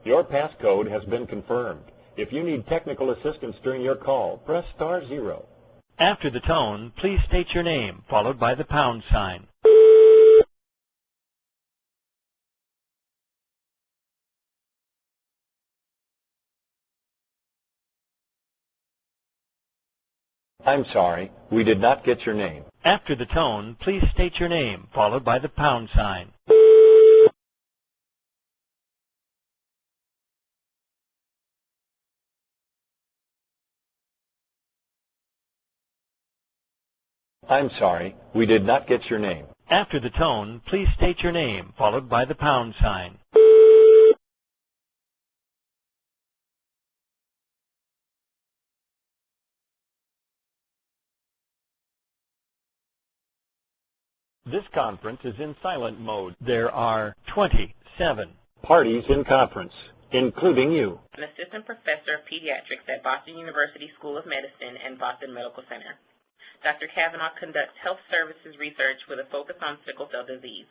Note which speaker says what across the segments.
Speaker 1: Your passcode has been confirmed. If you need technical assistance during your call, press *0.
Speaker 2: After the tone, please state your name, followed by the pound sign.
Speaker 1: I'm sorry, we did not get your name.
Speaker 2: After the tone, please state your name, followed by the pound sign.
Speaker 1: I'm sorry, we did not get your name.
Speaker 2: After the tone, please state your name, followed by the pound sign. This conference is in silent mode. There are 27
Speaker 1: parties in conference, including you.
Speaker 3: An assistant professor of pediatrics at Boston University School of Medicine and Boston Medical Center. Dr. Kavanagh conducts health services research with a focus on sickle cell disease.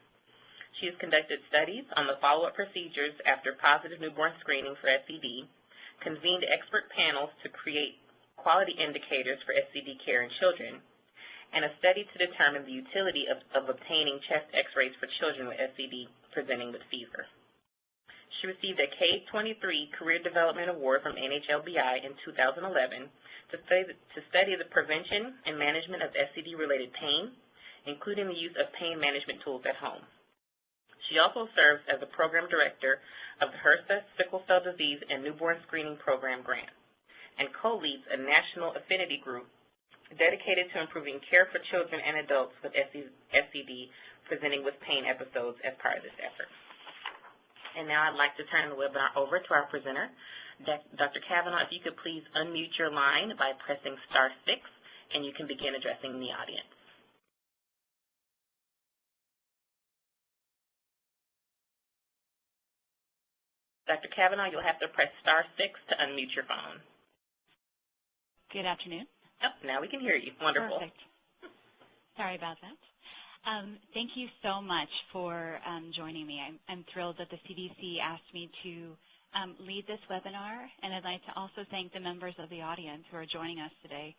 Speaker 3: She has conducted studies on the follow-up procedures after positive newborn screening for SCD, convened expert panels to create quality indicators for SCD care in children, and a study to determine the utility of obtaining chest x-rays for children with SCD presenting with fever. She received a K-23 Career Development Award from NHLBI in 2011 to study the prevention and management of SCD-related pain, including the use of pain management tools at home. She also serves as the program director of the HRSA Sickle Cell Disease and Newborn Screening Program grant and co-leads a national affinity group dedicated to improving care for children and adults with SCD presenting with pain episodes as part of this effort. And now I'd like to turn the webinar over to our presenter, Dr. Kavanagh. If you could please unmute your line by pressing *6, and you can begin addressing the audience. Dr. Kavanagh, you'll have to press *6 to unmute your phone.
Speaker 4: Good afternoon.
Speaker 3: Oh, now we can hear you. Wonderful.
Speaker 4: Perfect. Sorry about that. Thank you so much for joining me. I'm thrilled that the CDC asked me to lead this webinar, and I'd like to also thank the members of the audience who are joining us today,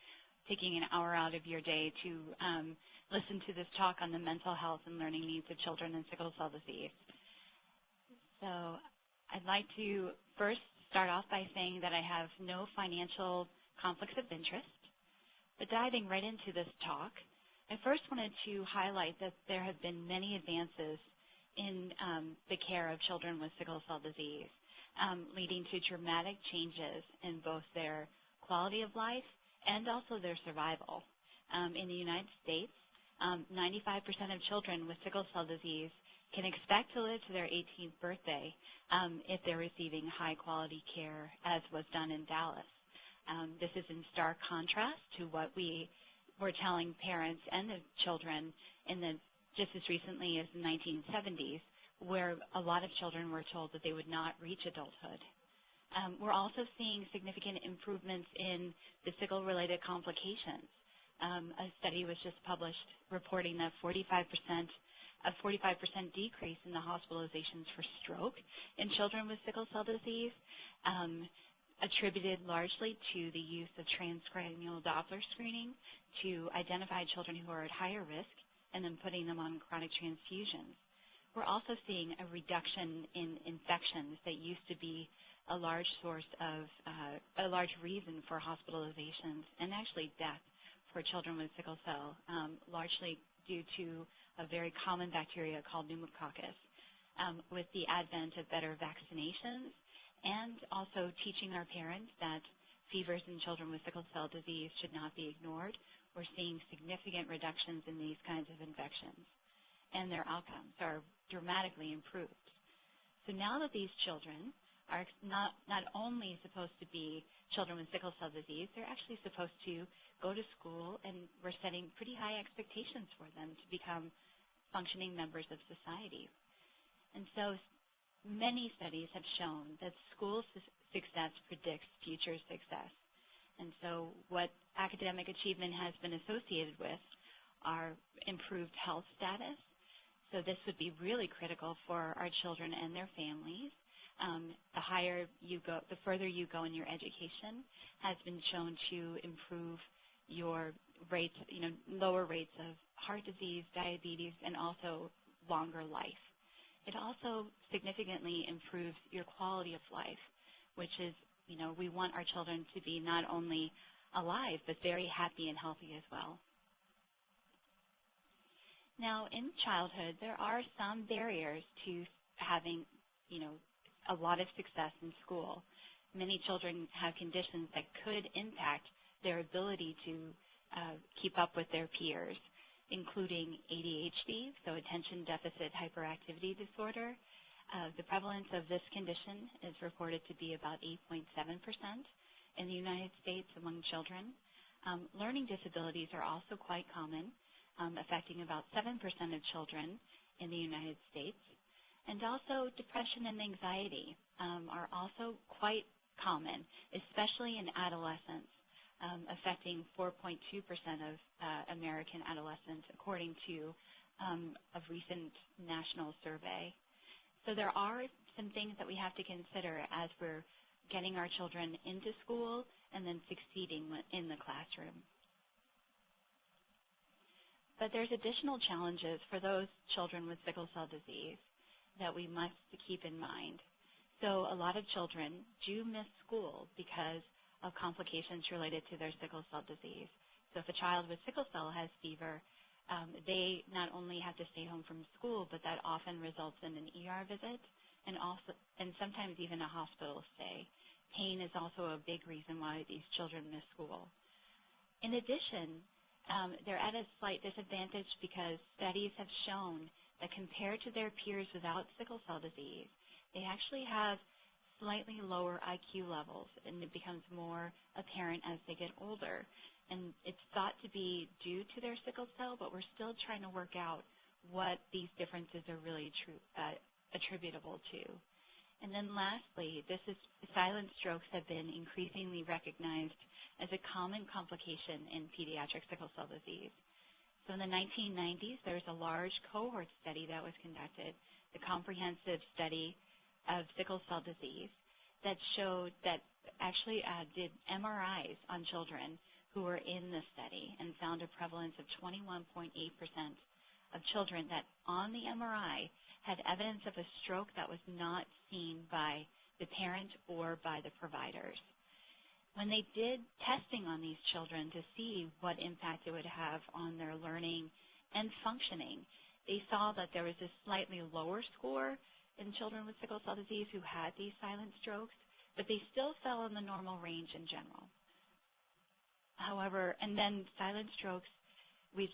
Speaker 4: taking an hour out of your day to listen to this talk on the mental health and learning needs of children in sickle cell disease. So I'd like to first start off by saying that I have no financial conflicts of interest. But diving right into this talk, I first wanted to highlight that there have been many advances in the care of children with sickle cell disease, leading to dramatic changes in both their quality of life and also their survival. In the United States, 95% of children with sickle cell disease can expect to live to their 18th birthday if they're receiving high-quality care, as was done in Dallas. This is in stark contrast to what we were telling parents and the children in just as recently as the 1970s, where a lot of children were told that they would not reach adulthood. We're also seeing significant improvements in the sickle-related complications. A study was just published reporting that a 45% decrease in the hospitalizations for stroke in children with sickle cell disease, attributed largely to the use of transcranial Doppler screening to identify children who are at higher risk and then putting them on chronic transfusions. We're also seeing a reduction in infections that used to be a large source of, a large reason for hospitalizations and actually death for children with sickle cell, largely due to a very common bacteria called pneumococcus. With the advent of better vaccinations, and also teaching our parents that fevers in children with sickle cell disease should not be ignored, we're seeing significant reductions in these kinds of infections, and their outcomes are dramatically improved. So now that these children are not only supposed to be children with sickle cell disease, they're actually supposed to go to school, and we're setting pretty high expectations for them to become functioning members of society. And so many studies have shown that school success predicts future success. And so what academic achievement has been associated with are improved health status. So this would be really critical for our children and their families. The higher you go, the further you go in your education, has been shown to improve your rates, lower rates of heart disease, diabetes, and also longer life. It also significantly improves your quality of life, which is, we want our children to be not only alive, but very happy and healthy as well. Now, in childhood, there are some barriers to having, a lot of success in school. Many children have conditions that could impact their ability to keep up with their peers, including ADHD, so attention deficit hyperactivity disorder. The prevalence of this condition is reported to be about 8.7% in the United States among children. Learning disabilities are also quite common, affecting about 7% of children in the United States. And also depression and anxiety are also quite common, especially in adolescents, affecting 4.2% of American adolescents, according to a recent national survey. So there are some things that we have to consider as we're getting our children into school and then succeeding in the classroom. But there's additional challenges for those children with sickle cell disease that we must keep in mind. So a lot of children do miss school because of complications related to their sickle cell disease. So if a child with sickle cell has fever, they not only have to stay home from school, but that often results in an ER visit and sometimes even a hospital stay. Pain is also a big reason why these children miss school. In addition, they're at a slight disadvantage because studies have shown that compared to their peers without sickle cell disease, they actually have slightly lower IQ levels, and it becomes more apparent as they get older. And it's thought to be due to their sickle cell, but we're still trying to work out what these differences are really attributable to. And then lastly, silent strokes have been increasingly recognized as a common complication in pediatric sickle cell disease. So in the 1990s, there was a large cohort study that was conducted, the comprehensive study of sickle cell disease, that showed that actually did MRIs on children who were in the study and found a prevalence of 21.8% of children that on the MRI had evidence of a stroke that was not seen by the parent or by the providers. When they did testing on these children to see what impact it would have on their learning and functioning, they saw that there was a slightly lower score in children with sickle cell disease who had these silent strokes, but they still fell in the normal range in general. However, and then silent strokes, we've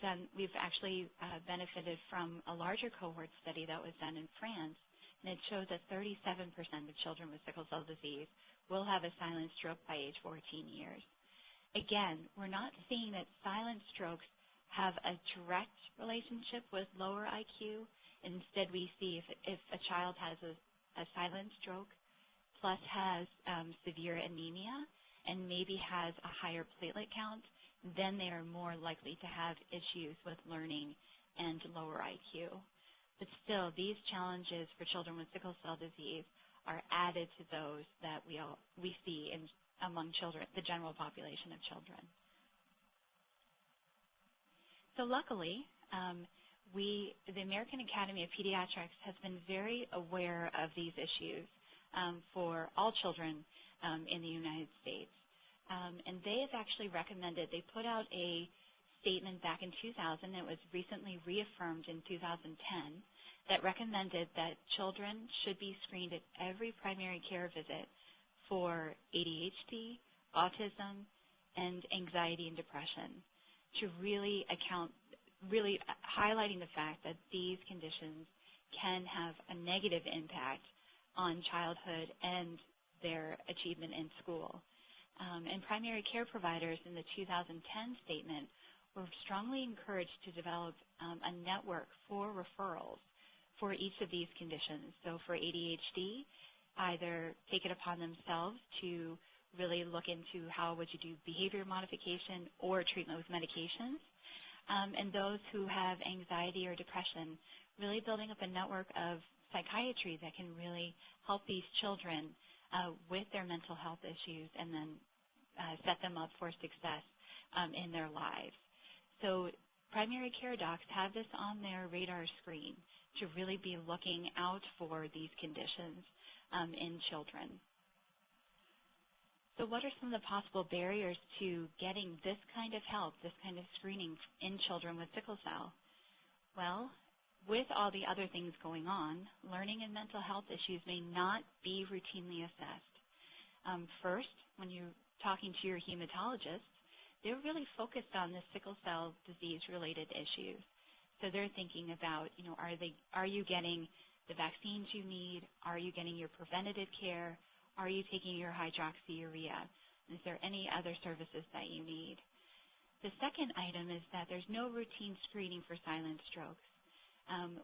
Speaker 4: actually benefited from a larger cohort study that was done in France, and it showed that 37% of children with sickle cell disease will have a silent stroke by age 14 years. Again, we're not seeing that silent strokes have a direct relationship with lower IQ. Instead, we see if a child has a silent stroke plus has severe anemia and maybe has a higher platelet count, then they are more likely to have issues with learning and lower IQ. But still, these challenges for children with sickle cell disease are added to those that we see among children, the general population of children. So luckily, the American Academy of Pediatrics has been very aware of these issues for all children in the United States. And they have actually recommended, they put out a statement back in 2000, it was recently reaffirmed in 2010, that recommended that children should be screened at every primary care visit for ADHD, autism, and anxiety and depression, to really highlighting the fact that these conditions can have a negative impact on childhood and their achievement in school. And primary care providers in the 2010 statement were strongly encouraged to develop a network for referrals for each of these conditions. So for ADHD, either take it upon themselves to really look into how would you do behavior modification or treatment with medications. and those who have anxiety or depression, really building up a network of psychiatry that can really help these children with their mental health issues and then set them up for success in their lives. So primary care docs have this on their radar screen to really be looking out for these conditions in children. So what are some of the possible barriers to getting this kind of help, this kind of screening in children with sickle cell? Well, with all the other things going on, learning and mental health issues may not be routinely assessed. First, when you're talking to your hematologist, they're really focused on the sickle cell disease-related issues. So they're thinking about, are you getting the vaccines you need? Are you getting your preventative care? Are you taking your hydroxyurea? Is there any other services that you need? The second item is that there's no routine screening for silent strokes.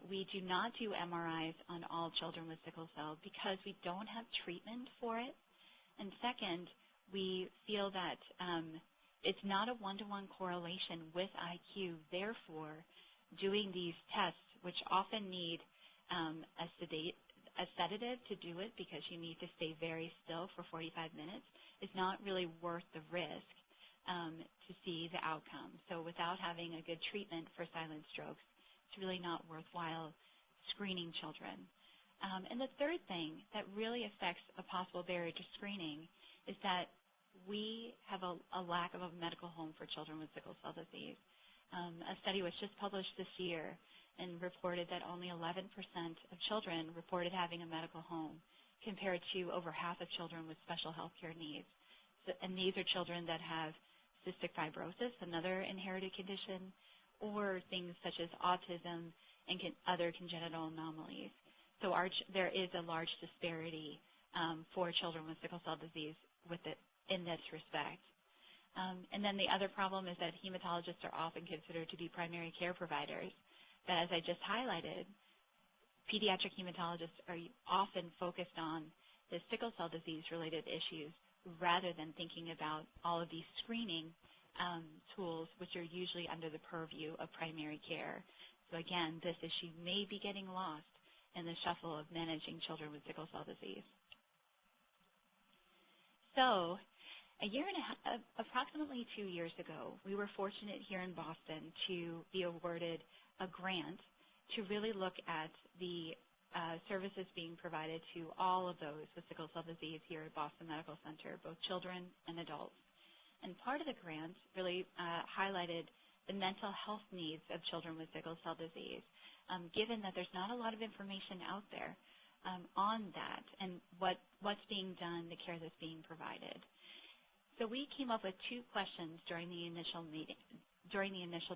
Speaker 4: We do not do MRIs on all children with sickle cell because we don't have treatment for it. And second, we feel that it's not a one-to-one correlation with IQ. Therefore, doing these tests, which often need a sedative to do it because you need to stay very still for 45 minutes, is not really worth the risk to see the outcome. So without having a good treatment for silent strokes, it's really not worthwhile screening children. And the third thing that really affects a possible barrier to screening is that we have a lack of a medical home for children with sickle cell disease. A study was just published this year and reported that only 11% of children reported having a medical home, compared to over half of children with special health care needs. And these are children that have cystic fibrosis, another inherited condition, or things such as autism and other congenital anomalies. So there is a large disparity for children with sickle cell disease in this respect. And then the other problem is that hematologists are often considered to be primary care providers. But as I just highlighted, pediatric hematologists are often focused on the sickle cell disease-related issues rather than thinking about all of these screening tools, which are usually under the purview of primary care. So again, this issue may be getting lost in the shuffle of managing children with sickle cell disease. So approximately 2 years ago, we were fortunate here in Boston to be awarded a grant to really look at the services being provided to all of those with sickle cell disease here at Boston Medical Center, both children and adults. And part of the grant really highlighted the mental health needs of children with sickle cell disease, given that there's not a lot of information out there on that and what's being done, the care that's being provided. So we came up with 2 questions during the initial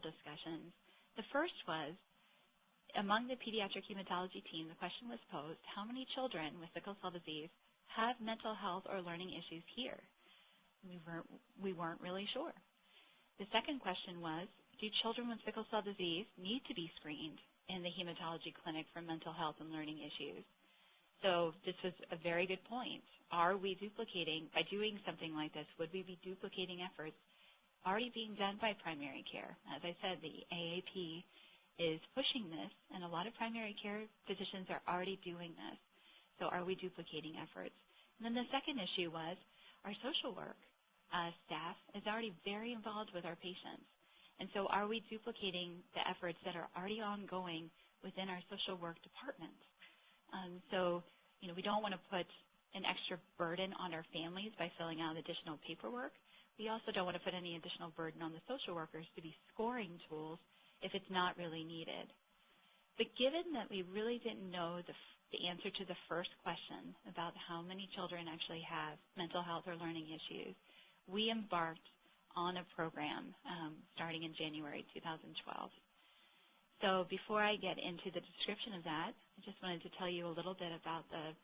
Speaker 4: discussions. The first was, among the pediatric hematology team, the question was posed, how many children with sickle cell disease have mental health or learning issues here? We weren't really sure. The second question was, do children with sickle cell disease need to be screened in the hematology clinic for mental health and learning issues? So this was a very good point. Are we duplicating, by doing something like this, would we be duplicating efforts already being done by primary care? As I said, the AAP is pushing this, and a lot of primary care physicians are already doing this. So are we duplicating efforts? And then the second issue was our social work staff is already very involved with our patients. And so are we duplicating the efforts that are already ongoing within our social work department? So we don't want to put an extra burden on our families by filling out additional paperwork. We also don't want to put any additional burden on the social workers to be scoring tools if it's not really needed. But given that we really didn't know the answer to the first question about how many children actually have mental health or learning issues, we embarked on a program starting in January 2012. So before I get into the description of that, I just wanted to tell you a little bit about the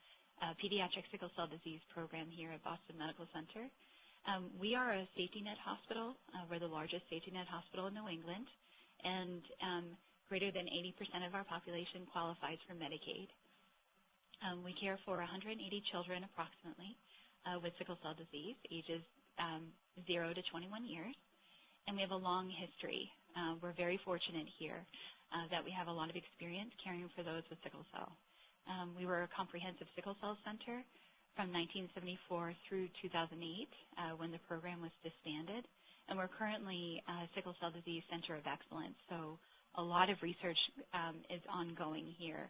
Speaker 4: pediatric sickle cell disease program here at Boston Medical Center. We are a safety net hospital. We're the largest safety net hospital in New England, and greater than 80% of our population qualifies for Medicaid. We care for 180 children approximately with sickle cell disease, ages 0 to 21 years, and we have a long history We're very fortunate here that we have a lot of experience caring for those with sickle cell. We were a comprehensive sickle cell center from 1974 through 2008 when the program was disbanded. And we're currently a sickle cell disease center of excellence. So a lot of research is ongoing here.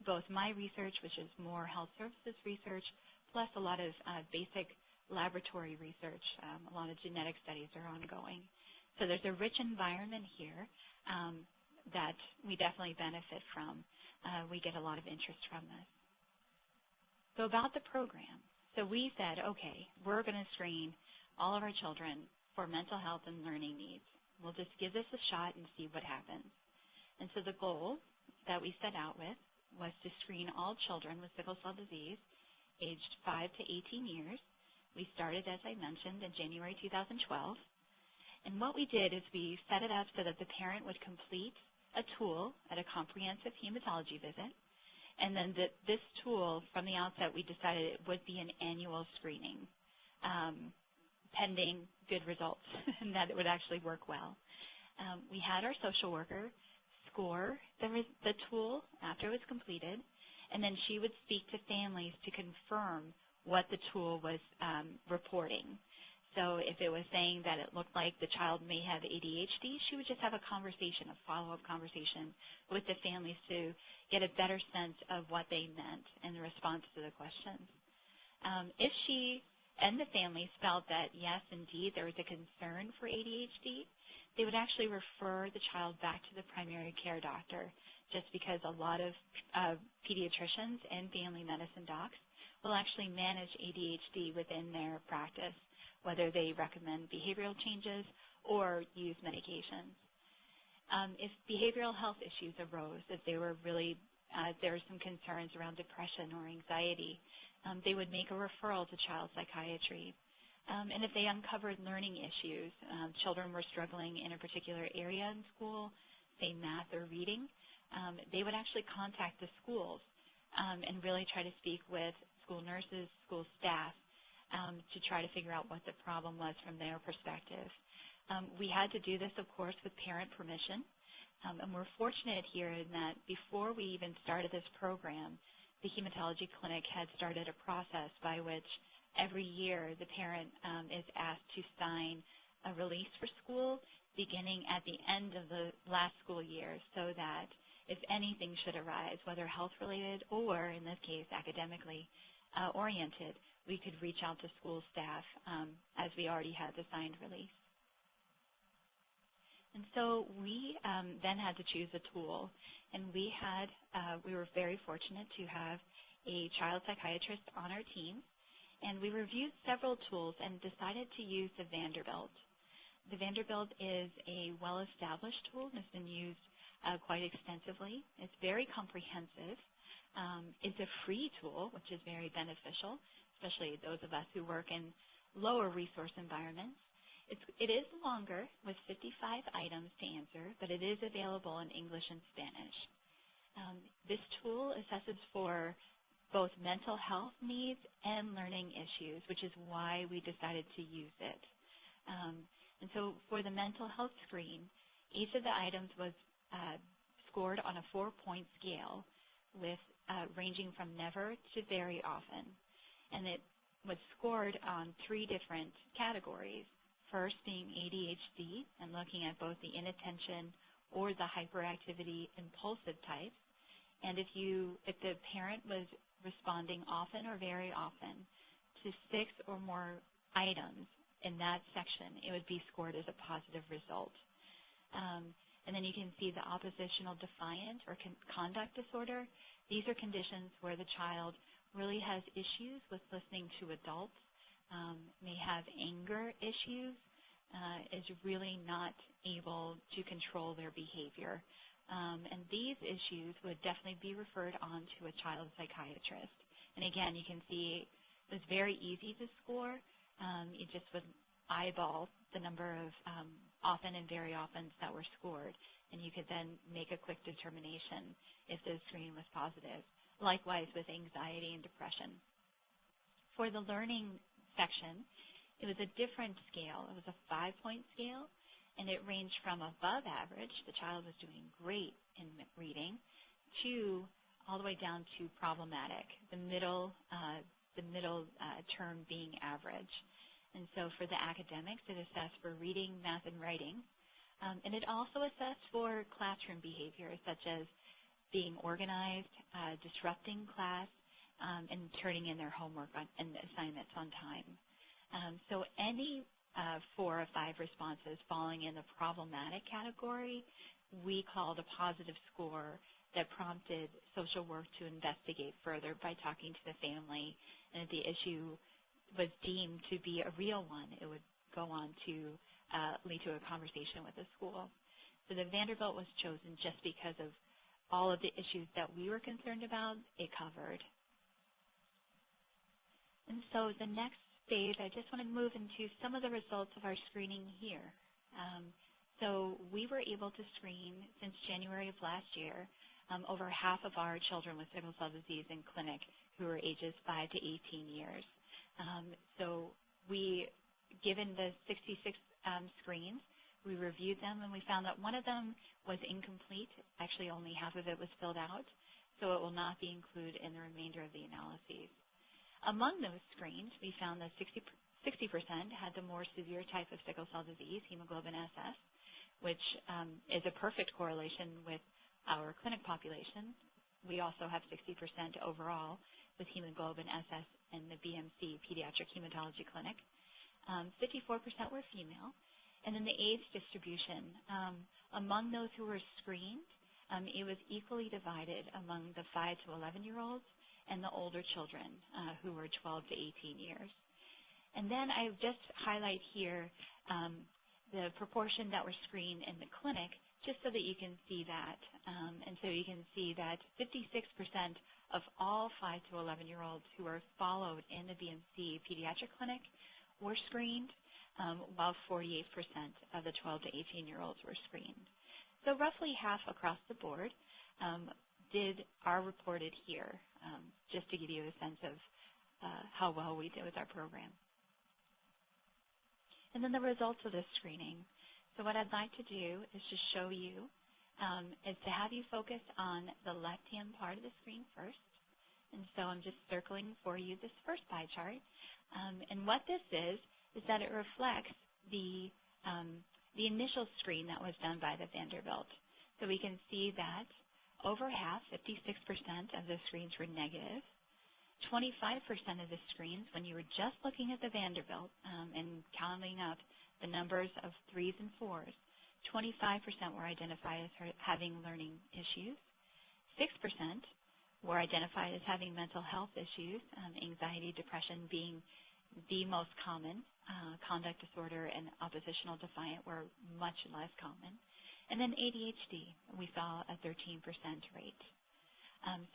Speaker 4: Both my research, which is more health services research, plus a lot of basic laboratory research. A lot of genetic studies are ongoing. So there's a rich environment here that we definitely benefit from. We get a lot of interest from this. So about the program. So we said, okay, we're going to screen all of our children for mental health and learning needs. We'll just give this a shot and see what happens. And so the goal that we set out with was to screen all children with sickle cell disease aged 5 to 18 years. We started, as I mentioned, in January 2012. And what we did is we set it up so that the parent would complete a tool at a comprehensive hematology visit. And then this tool, from the outset, we decided it would be an annual screening, pending good results, and that it would actually work well. We had our social worker score the tool after it was completed, and then she would speak to families to confirm what the tool was reporting. So if it was saying that it looked like the child may have ADHD, she would just have a conversation, a follow-up conversation with the families to get a better sense of what they meant in the response to the questions. If she and the families felt that, yes, indeed, there was a concern for ADHD, they would actually refer the child back to the primary care doctor, just because a lot of pediatricians and family medicine docs will actually manage ADHD within their practice, whether they recommend behavioral changes or use medications. If behavioral health issues arose, if there were really there were some concerns around depression or anxiety, they would make a referral to child psychiatry. And if they uncovered learning issues, children were struggling in a particular area in school, say math or reading, they would actually contact the schools and really try to speak with school nurses, school staff, to try to figure out what the problem was from their perspective. We had to do this, of course, with parent permission. And we're fortunate here in that before we even started this program, the hematology clinic had started a process by which every year the parent is asked to sign a release for school beginning at the end of the last school year, so that if anything should arise, whether health-related or, in this case, academically oriented, we could reach out to school staff as we already had the signed release. And so we then had to choose a tool, and we were very fortunate to have a child psychiatrist on our team, and we reviewed several tools and decided to use the Vanderbilt. The Vanderbilt is a well-established tool and has been used quite extensively. It's very comprehensive. It's a free tool, which is very beneficial, especially those of us who work in lower resource environments. It is longer, with 55 items to answer, but it is available in English and Spanish. This tool assesses for both mental health needs and learning issues, which is why we decided to use it. And so for the mental health screen, each of the items was scored on a 4-point scale, with ranging from never to very often. And it was scored on 3 different categories. First being ADHD, and looking at both the inattention or the hyperactivity impulsive types. And if the parent was responding often or very often to 6 or more items in that section, it would be scored as a positive result. And then you can see the oppositional defiant or conduct disorder. These are conditions where the child really has issues with listening to adults, may have anger issues, is really not able to control their behavior. And these issues would definitely be referred on to a child psychiatrist. And again, you can see it was very easy to score. You just would eyeball the number of often and very often that were scored, and you could then make a quick determination if the screen was positive. Likewise with anxiety and depression. For the learning section, it was a different scale. It was a 5-point scale, And it ranged from above average, the child was doing great in reading, to all the way down to problematic, the middle term being average. And so for the academics, it assessed for reading, math, and writing. And it also assessed for classroom behavior, such as being organized, disrupting class, and turning in their homework and assignments on time. So any 4 or 5 responses falling in the problematic category, we called a positive score that prompted social work to investigate further by talking to the family. And if the issue was deemed to be a real one, it would go on to lead to a conversation with the school. So the Vanderbilt was chosen just because of all of the issues that we were concerned about, it covered. And so the next phase, I just want to move into some of the results of our screening here. So we were able to screen since January of last year over half of our children with sickle cell disease in clinic who were ages 5 to 18 years. So we, given the 66 screens, we reviewed them and we found that one of them was incomplete. Actually, only half of it was filled out, so it will not be included in the remainder of the analyses. Among those screens, we found that 60% had the more severe type of sickle cell disease, hemoglobin SS, which is a perfect correlation with our clinic population. We also have 60% overall with hemoglobin SS in the BMC Pediatric Hematology Clinic. 54% were female. And then the age distribution, among those who were screened, it was equally divided among the 5 to 11-year-olds and the older children who were 12 to 18 years. And then I just highlight here the proportion that were screened in the clinic, just so that you can see that. And so you can see that 56% of all 5 to 11-year-olds who were followed in the BMC Pediatric Clinic were screened, while 48% of the 12 to 18-year-olds were screened. So roughly half across the board are reported here, just to give you a sense of how well we did with our program. And then the results of this screening. So what I'd like to do is to show you, is to have you focus on the left-hand part of the screen first. And so I'm just circling for you this first pie chart. And what this is that it reflects the initial screen that was done by the Vanderbilt. So we can see that over half, 56% of the screens were negative. 25% of the screens, when you were just looking at the Vanderbilt and counting up the numbers of 3s and 4s, 25% were identified as having learning issues. 6% were identified as having mental health issues, anxiety, depression being the most common. Conduct disorder and oppositional defiant were much less common. And then ADHD, we saw a 13% rate.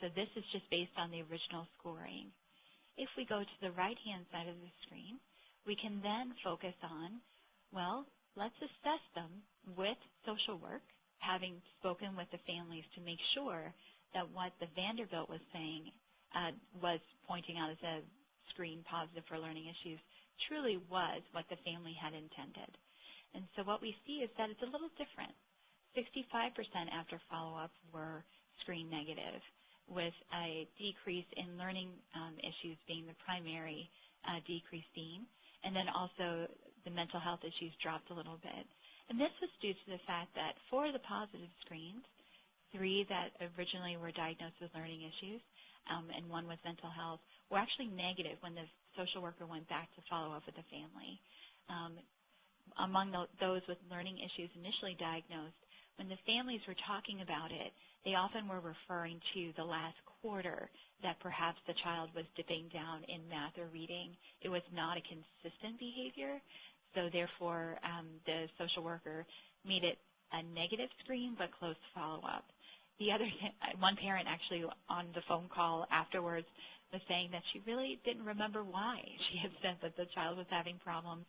Speaker 4: So this is just based on the original scoring. If we go to the right-hand side of the screen, we can then focus on, well, let's assess them with social work, having spoken with the families to make sure that what the Vanderbilt was saying was pointing out as a screen positive for learning issues truly was what the family had intended. And so what we see is that it's a little different. 65% after follow-up were screen negative, with a decrease in learning issues being the primary decrease theme, and then also the mental health issues dropped a little bit. And this was due to the fact that for the positive screens, 3 that originally were diagnosed with learning issues and 1 with mental health were actually negative when the social worker went back to follow up with the family. Among those with learning issues initially diagnosed, when the families were talking about it, they often were referring to the last quarter that perhaps the child was dipping down in math or reading. It was not a consistent behavior, so therefore the social worker made it a negative screen but closed follow-up. The other one parent actually on the phone call afterwards was saying that she really didn't remember why she had said that the child was having problems,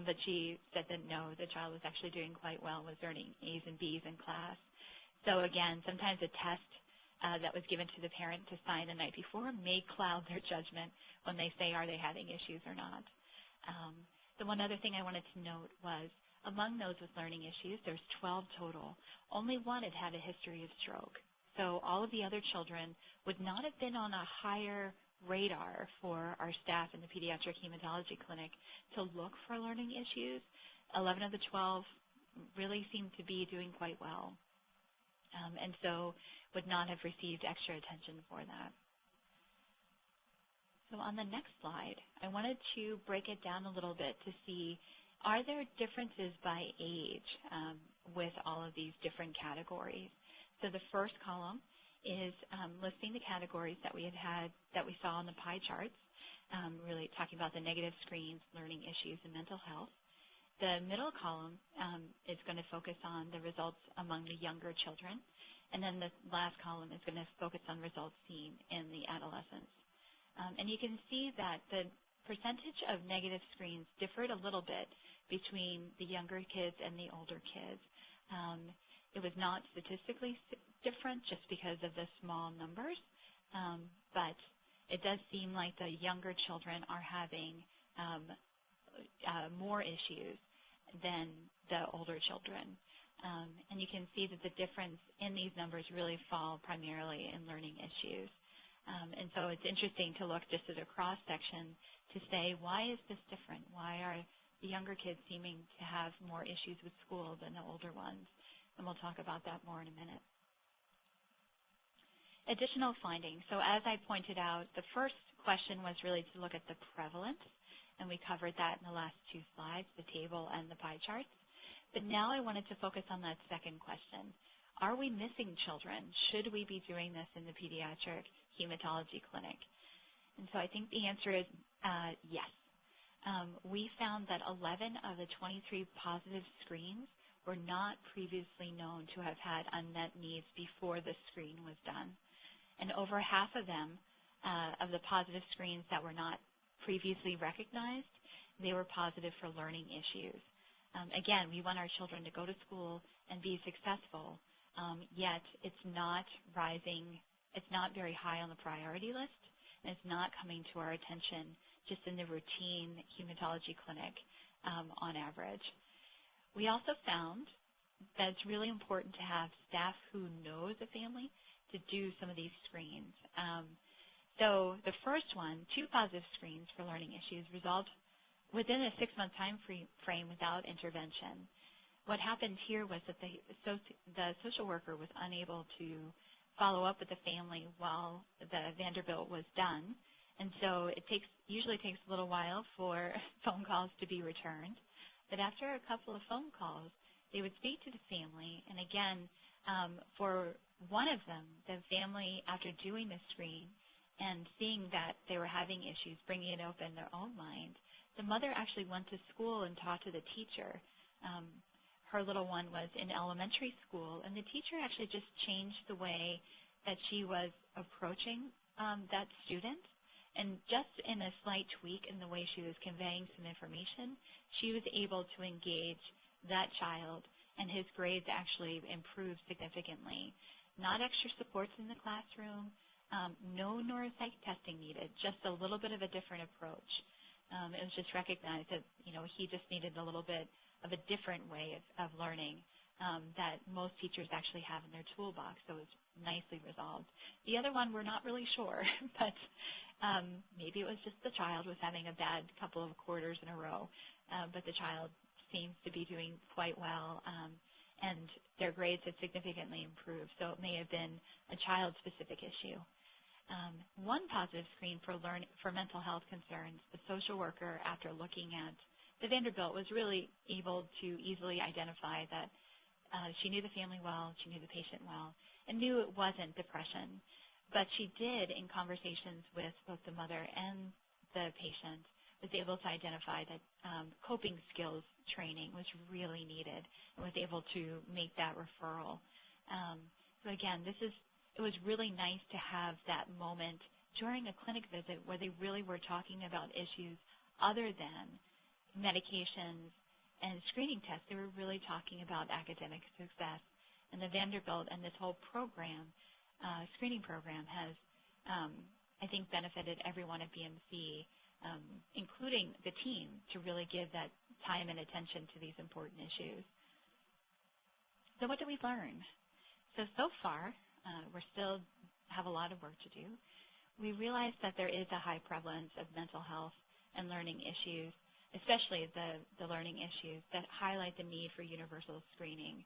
Speaker 4: but she said that no, the child was actually doing quite well, was earning A's and B's in class. So again, sometimes a test that was given to the parent to sign the night before may cloud their judgment when they say, are they having issues or not. The one other thing I wanted to note was Among those with learning issues, there's 12 total. Only one had had a history of stroke. So all of the other children would not have been on a higher radar for our staff in the pediatric hematology clinic to look for learning issues. 11 of the 12 really seemed to be doing quite well, and so would not have received extra attention for that. So on the next slide, I wanted to break it down a little bit to see, are there differences by age with all of these different categories? So the first column is listing the categories that we saw on the pie charts, really talking about the negative screens, learning issues, and mental health. The middle column is going to focus on the results among the younger children, and then the last column is going to focus on results seen in the adolescents. And you can see that the percentage of negative screens differed a little bit between the younger kids and the older kids. It was not statistically different just because of the small numbers, but it does seem like the younger children are having more issues than the older children. And you can see that the difference in these numbers really fall primarily in learning issues. And so it's interesting to look just at a cross-section to say, why is this different? Why are the younger kids seeming to have more issues with school than the older ones? And we'll talk about that more in a minute. Additional findings. So as I pointed out, the first question was really to look at the prevalence, and we covered that in the last two slides, the table and the pie charts. But now I wanted to focus on that second question. Are we missing children? Should we be doing this in the pediatric hematology clinic? And so I think the answer is yes. We found that 11 of the 23 positive screens were not previously known to have had unmet needs before the screen was done. And over half of them, of the positive screens that were not previously recognized, they were positive for learning issues. Again, we want our children to go to school and be successful, yet it's not rising, it's not very high on the priority list, and it's not coming to our attention just in the routine hematology clinic on average. We also found that it's really important to have staff who knows the family to do some of these screens. So the first one, 2 positive screens for learning issues, resolved within a 6-month time frame without intervention. What happened here was that the social worker was unable to follow up with the family while the Vanderbilt was done, and so it usually takes a little while for phone calls to be returned. But after a couple of phone calls, they would speak to the family, and again, for one of them, the family, after doing the screen and seeing that they were having issues, bringing it up in their own mind, the mother actually went to school and talked to the teacher. Her little one was in elementary school, and the teacher actually just changed the way that she was approaching that student. And just in a slight tweak in the way she was conveying some information, she was able to engage that child, and his grades actually improved significantly. Not extra supports in the classroom, no neuropsych testing needed, just a little bit of a different approach. It was just recognized that, he just needed a little bit of a different way of learning that most teachers actually have in their toolbox, so it was nicely resolved. The other one, we're not really sure, but maybe it was just the child was having a bad couple of quarters in a row, but the child seems to be doing quite well, and their grades had significantly improved, so it may have been a child-specific issue. One positive screen for mental health concerns, the social worker, after looking at the Vanderbilt, was really able to easily identify that she knew the family well, she knew the patient well, and knew it wasn't depression. But she did, in conversations with both the mother and the patient, was able to identify that coping skills training was really needed and was able to make that referral. So again, it was really nice to have that moment during a clinic visit where they really were talking about issues other than medications and screening tests. They were really talking about academic success. And the Vanderbilt and this whole program, screening program, has, I think, benefited everyone at BMC, including the team, to really give that time and attention to these important issues. So what do we learn? So far, we still have a lot of work to do. We realize that there is a high prevalence of mental health and learning issues, especially the learning issues that highlight the need for universal screening.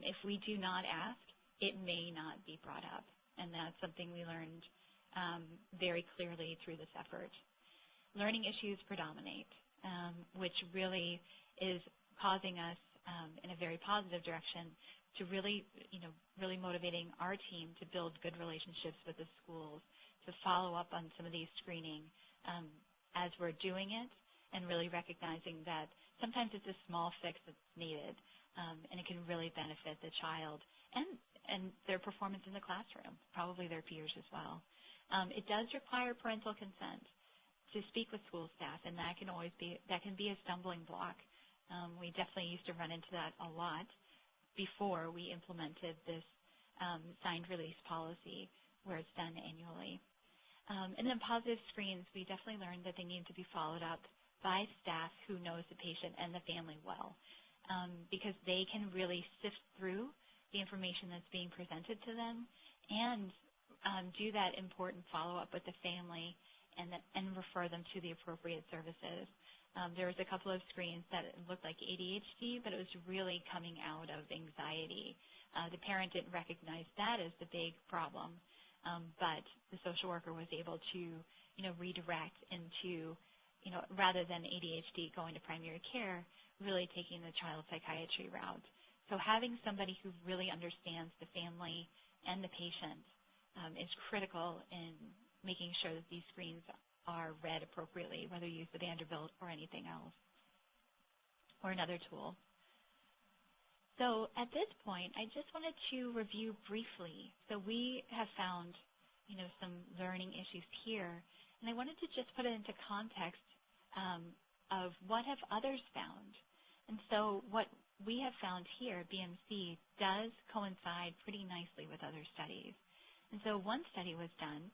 Speaker 4: If we do not ask, it may not be brought up, and that's something we learned very clearly through this effort. Learning issues predominate, which really is causing us in a very positive direction to really motivating our team to build good relationships with the schools, to follow up on some of these screening as we're doing it, and really recognizing that sometimes it's a small fix that's needed, and it can really benefit the child and their performance in the classroom, probably their peers as well. It does require parental consent to speak with school staff, and that can be a stumbling block. We definitely used to run into that a lot before we implemented this signed release policy where it's done annually. And then positive screens, we definitely learned that they need to be followed up by staff who knows the patient and the family well, because they can really sift through the information that's being presented to them and do that important follow-up with the family and refer them to the appropriate services. There was a couple of screens that looked like ADHD, but it was really coming out of anxiety. The parent didn't recognize that as the big problem, but the social worker was able to, redirect into, rather than ADHD going to primary care, really taking the child psychiatry route. So having somebody who really understands the family and the patient is critical in making sure that these screens are read appropriately, whether you use the Vanderbilt or anything else, or another tool. So at this point, I just wanted to review briefly. So we have found, some learning issues here, and I wanted to just put it into context of what have others found. And so what we have found here, BMC, does coincide pretty nicely with other studies. And so one study was done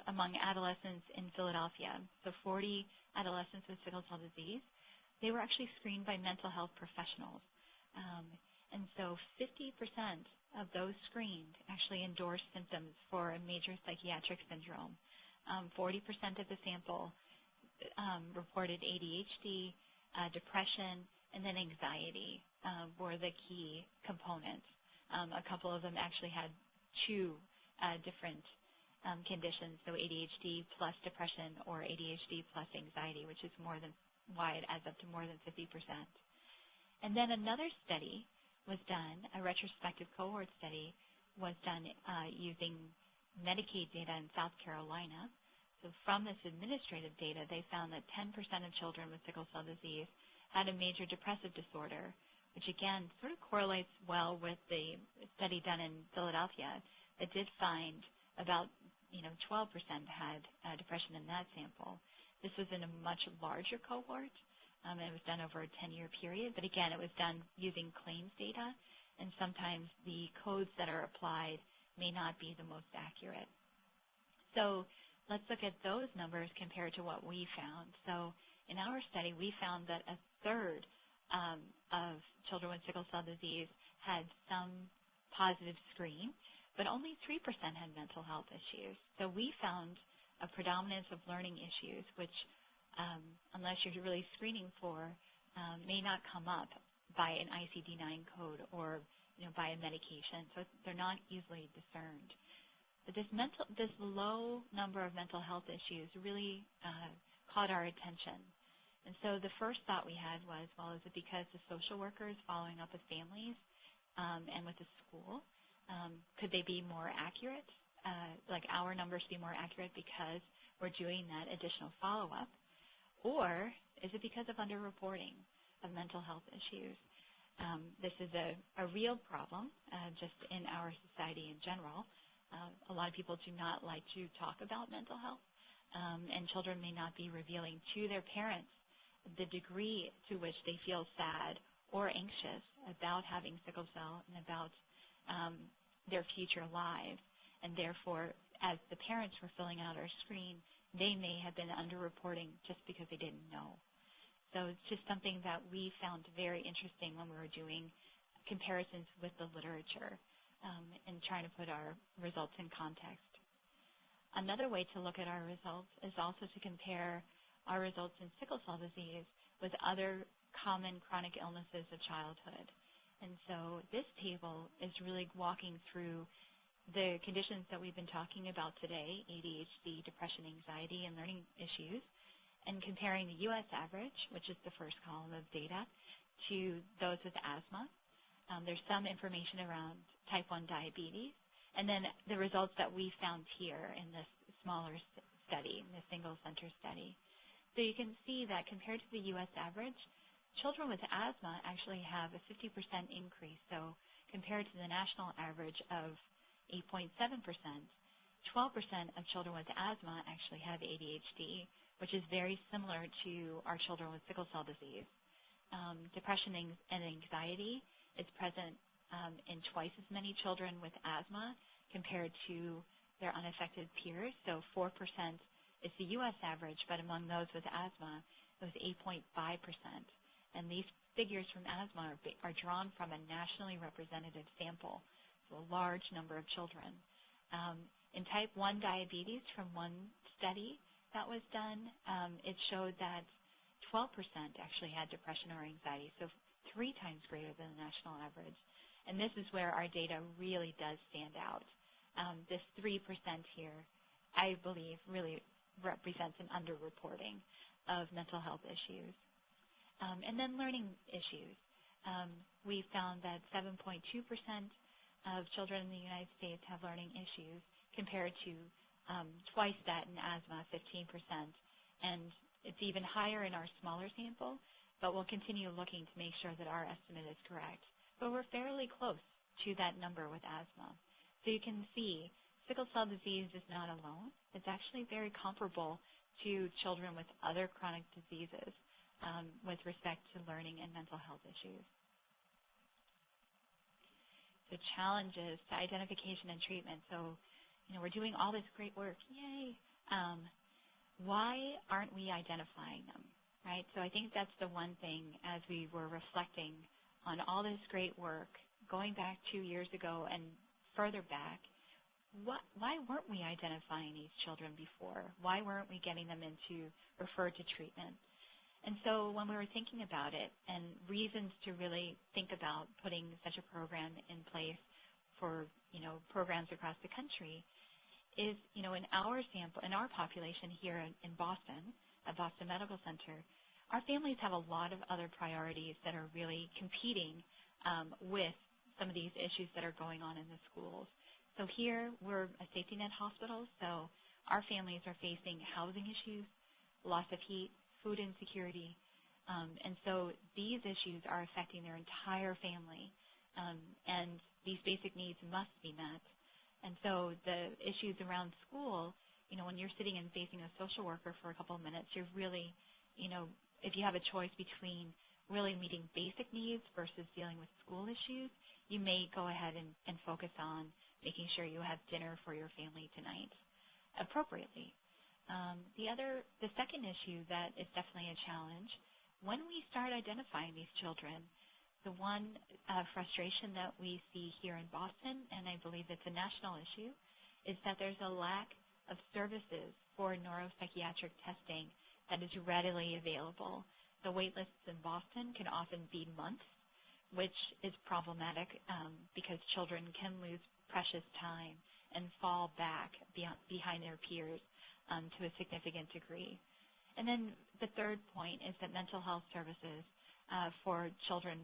Speaker 4: among adolescents in Philadelphia, so 40 adolescents with sickle cell disease. They were actually screened by mental health professionals. And so 50% of those screened actually endorsed symptoms for a major psychiatric syndrome. 40% of the sample reported ADHD, depression, and then anxiety were the key components. A couple of them actually had two different conditions, so ADHD plus depression or ADHD plus anxiety, which is why it adds up to more than 50%. And then another study was done, a retrospective cohort study was done using Medicaid data in South Carolina. So from this administrative data, they found that 10% of children with sickle cell disease had a major depressive disorder, which again sort of correlates well with the study done in Philadelphia that did find about 12% had depression in that sample. This was in a much larger cohort. It was done over a 10-year period, but again, it was done using claims data, and sometimes the codes that are applied may not be the most accurate. So let's look at those numbers compared to what we found. So in our study, we found that a third of children with sickle cell disease had some positive screen, but only 3% had mental health issues. So we found a predominance of learning issues, which, unless you're really screening for, may not come up by an ICD-9 code or by a medication. So they're not easily discerned. But this low number of mental health issues really caught our attention. And so the first thought we had was, well, is it because the social workers following up with families and with the school? Could they be more accurate, like our numbers be more accurate because we're doing that additional follow-up? Or is it because of underreporting of mental health issues? This is a real problem just in our society in general. A lot of people do not like to talk about mental health, and children may not be revealing to their parents the degree to which they feel sad or anxious about having sickle cell and about their future lives. And therefore, as the parents were filling out our screen, they may have been underreporting just because they didn't know. So it's just something that we found very interesting when we were doing comparisons with the literature and trying to put our results in context. Another way to look at our results is also to compare our results in sickle cell disease with other common chronic illnesses of childhood. And so this table is really walking through the conditions that we've been talking about today, ADHD, depression, anxiety, and learning issues, and comparing the U.S. average, which is the first column of data, to those with asthma. There's some information around type 1 diabetes, and then the results that we found here in this smaller study, in the single-center study. So you can see that compared to the U.S. average, children with asthma actually have a 50% increase. So compared to the national average of 8.7%, 12% of children with asthma actually have ADHD, which is very similar to our children with sickle cell disease. Depression and anxiety is present in twice as many children with asthma compared to their unaffected peers. So 4% is the U.S. average, but among those with asthma, it was 8.5%. And these figures from asthma are drawn from a nationally representative sample, so a large number of children. In type 1 diabetes, from one study that was done, it showed that 12% actually had depression or anxiety, so 3 times greater than the national average. And this is where our data really does stand out. This 3% here, I believe, really represents an underreporting of mental health issues. And then learning issues. We found that 7.2% of children in the United States have learning issues compared to twice that in asthma, 15%. And it's even higher in our smaller sample, but we'll continue looking to make sure that our estimate is correct. But we're fairly close to that number with asthma. So you can see sickle cell disease is not alone. It's actually very comparable to children with other chronic diseases with respect to learning and mental health issues. So challenges to identification and treatment. So, we're doing all this great work. Yay. Why aren't we identifying them, right? So I think that's the one thing as we were reflecting on all this great work, going back 2 years ago and further back, why weren't we identifying these children before? Why weren't we getting them into referred to treatment? And so when we were thinking about it and reasons to really think about putting such a program in place for, programs across the country is, in our sample, in our population here in Boston, at Boston Medical Center, our families have a lot of other priorities that are really competing with some of these issues that are going on in the schools. So here we're a safety net hospital, so our families are facing housing issues, loss of heat, food insecurity, and so these issues are affecting their entire family, and these basic needs must be met. And so the issues around school, when you're sitting and facing a social worker for a couple of minutes, you're really, if you have a choice between really meeting basic needs versus dealing with school issues, you may go ahead and focus on making sure you have dinner for your family tonight appropriately. The second issue that is definitely a challenge, when we start identifying these children, the one frustration that we see here in Boston, and I believe it's a national issue, is that there's a lack of services for neuropsychiatric testing that is readily available. The wait lists in Boston can often be months, which is problematic because children can lose precious time and fall back behind their peers to a significant degree. And then the third point is that mental health services for children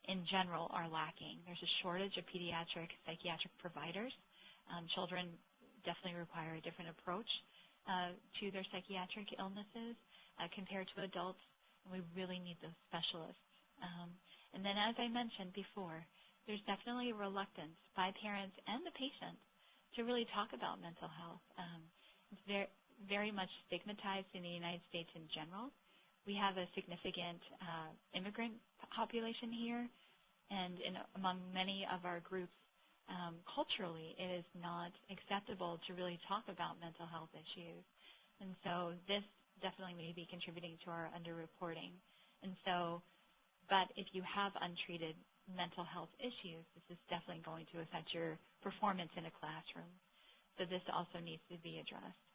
Speaker 4: in general are lacking. There's a shortage of pediatric psychiatric providers. Children definitely require a different approach to their psychiatric illnesses compared to adults, and we really need those specialists. And then, as I mentioned before, there's definitely a reluctance by parents and the patient to really talk about mental health. It's very much stigmatized in the United States in general. We have a significant immigrant population here, and among many of our groups, culturally, it is not acceptable to really talk about mental health issues. And so this definitely may be contributing to our underreporting. And so, but if you have untreated mental health issues, this is definitely going to affect your performance in a classroom. So this also needs to be addressed.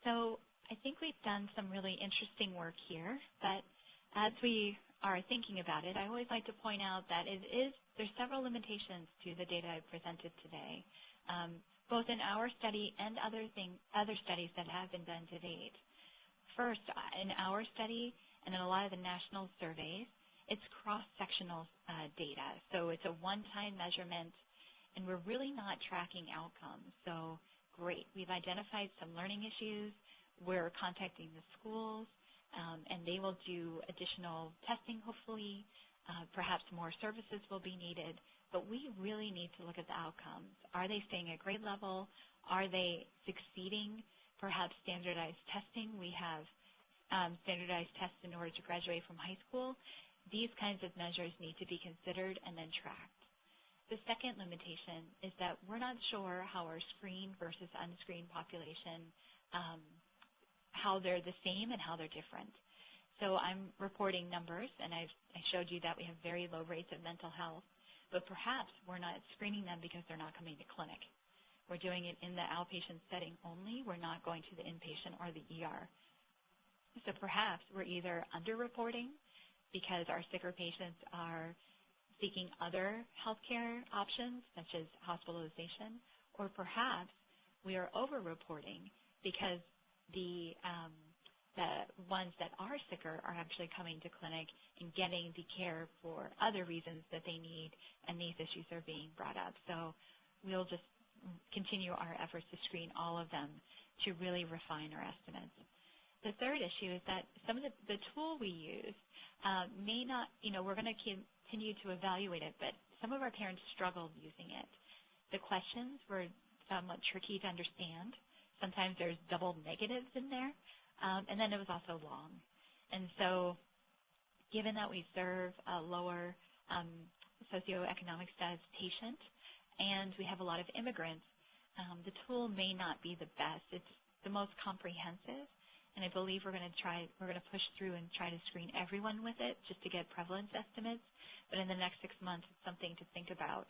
Speaker 4: So I think we've done some really interesting work here, but as we are thinking about it, I always like to point out that there's several limitations to the data I presented today, both in our study and other studies that have been done to date. First, in our study and in a lot of the national surveys, it's cross-sectional data. So it's a one-time measurement, and we're really not tracking outcomes. So great, we've identified some learning issues. We're contacting the schools, and they will do additional testing, hopefully. Perhaps more services will be needed, but we really need to look at the outcomes. Are they staying at grade level? Are they succeeding? Perhaps standardized testing. We have standardized tests in order to graduate from high school. These kinds of measures need to be considered and then tracked. The second limitation is that we're not sure how our screened versus unscreened population, how they're the same and how they're different. So I'm reporting numbers, and I showed you that we have very low rates of mental health, but perhaps we're not screening them because they're not coming to clinic. We're doing it in the outpatient setting only. We're not going to the inpatient or the ER. So perhaps we're either underreporting because our sicker patients are seeking other healthcare options, such as hospitalization, or perhaps we are overreporting because the ones that are sicker are actually coming to clinic and getting the care for other reasons that they need, and these issues are being brought up. So we'll just continue our efforts to screen all of them to really refine our estimates. The third issue is that some of the tool we use may not, we're going to continue to evaluate it, but some of our parents struggled using it. The questions were somewhat tricky to understand. Sometimes there's double negatives in there, and then it was also long. And so given that we serve a lower socioeconomic status patient and we have a lot of immigrants, the tool may not be the best. It's the most comprehensive, and I believe we're going to push through and try to screen everyone with it just to get prevalence estimates. But in the next 6 months, it's something to think about.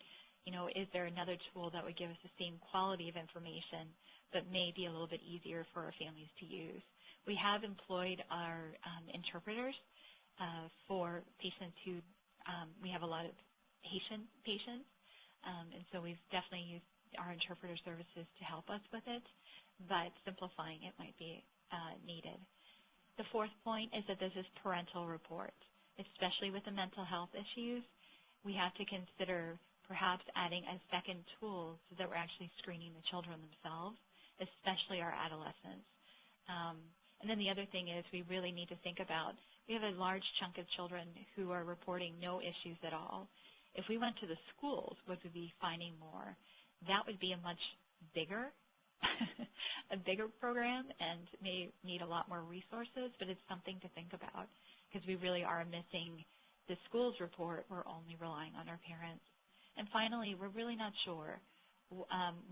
Speaker 4: Is there another tool that would give us the same quality of information but may be a little bit easier for our families to use? We have employed our interpreters for patients who, we have a lot of Haitian patients, and so we've definitely used our interpreter services to help us with it, but simplifying it might be needed. The fourth point is that this is parental report, especially with the mental health issues. We have to consider perhaps adding a second tool so that we're actually screening the children themselves, especially our adolescents. And then the other thing is we really need to think about, we have a large chunk of children who are reporting no issues at all. If we went to the schools, would we be finding more? That would be a much bigger a bigger program and may need a lot more resources, but it's something to think about because we really are missing the schools report. We're only relying on our parents. And finally, we're really not sure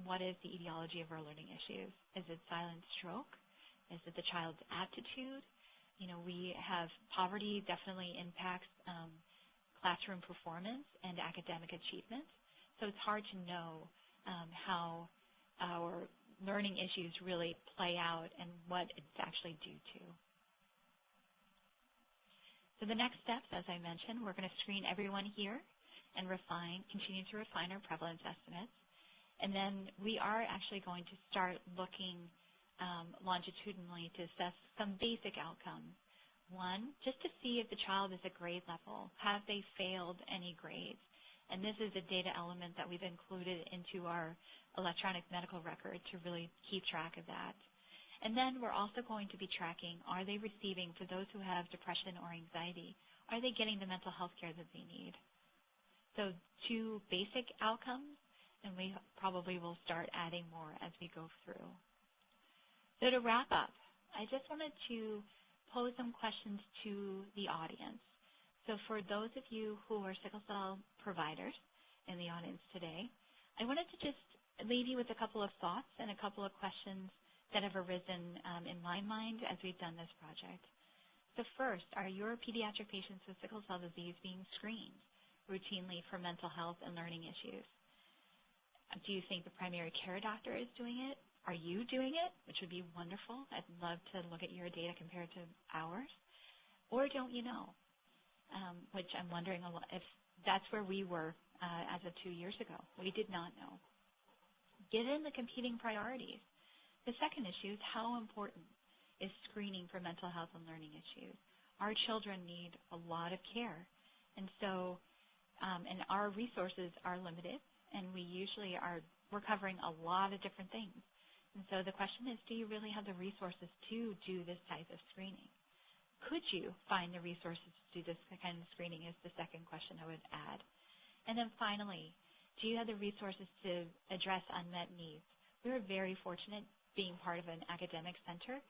Speaker 4: what is the etiology of our learning issues. Is it silent stroke? Is it the child's aptitude? We have poverty definitely impacts classroom performance and academic achievement. So it's hard to know how our learning issues really play out and what it's actually due to. So the next steps, as I mentioned, we're going to screen everyone here and continue to refine our prevalence estimates. And then we are actually going to start looking longitudinally to assess some basic outcomes. One, just to see if the child is at grade level. Have they failed any grades? And this is a data element that we've included into our electronic medical record to really keep track of that. And then we're also going to be tracking, are they receiving, for those who have depression or anxiety, are they getting the mental health care that they need? So 2 basic outcomes, and we probably will start adding more as we go through. So to wrap up, I just wanted to pose some questions to the audience. So for those of you who are sickle cell providers in the audience today, I wanted to just leave you with a couple of thoughts and a couple of questions that have arisen in my mind as we've done this project. So first, are your pediatric patients with sickle cell disease being screened routinely for mental health and learning issues? Do you think the primary care doctor is doing it? Are you doing it? Which would be wonderful. I'd love to look at your data compared to ours. Or don't you know? Which I'm wondering if that's where we were as of 2 years ago. We did not know. Given the competing priorities, the second issue is how important is screening for mental health and learning issues. Our children need a lot of care, and so and our resources are limited, and we're covering a lot of different things. And so the question is, do you really have the resources to do this type of screening? Could you find the resources to do this kind of screening is the second question I would add. And then finally, do you have the resources to address unmet needs? We are very fortunate being part of an academic center.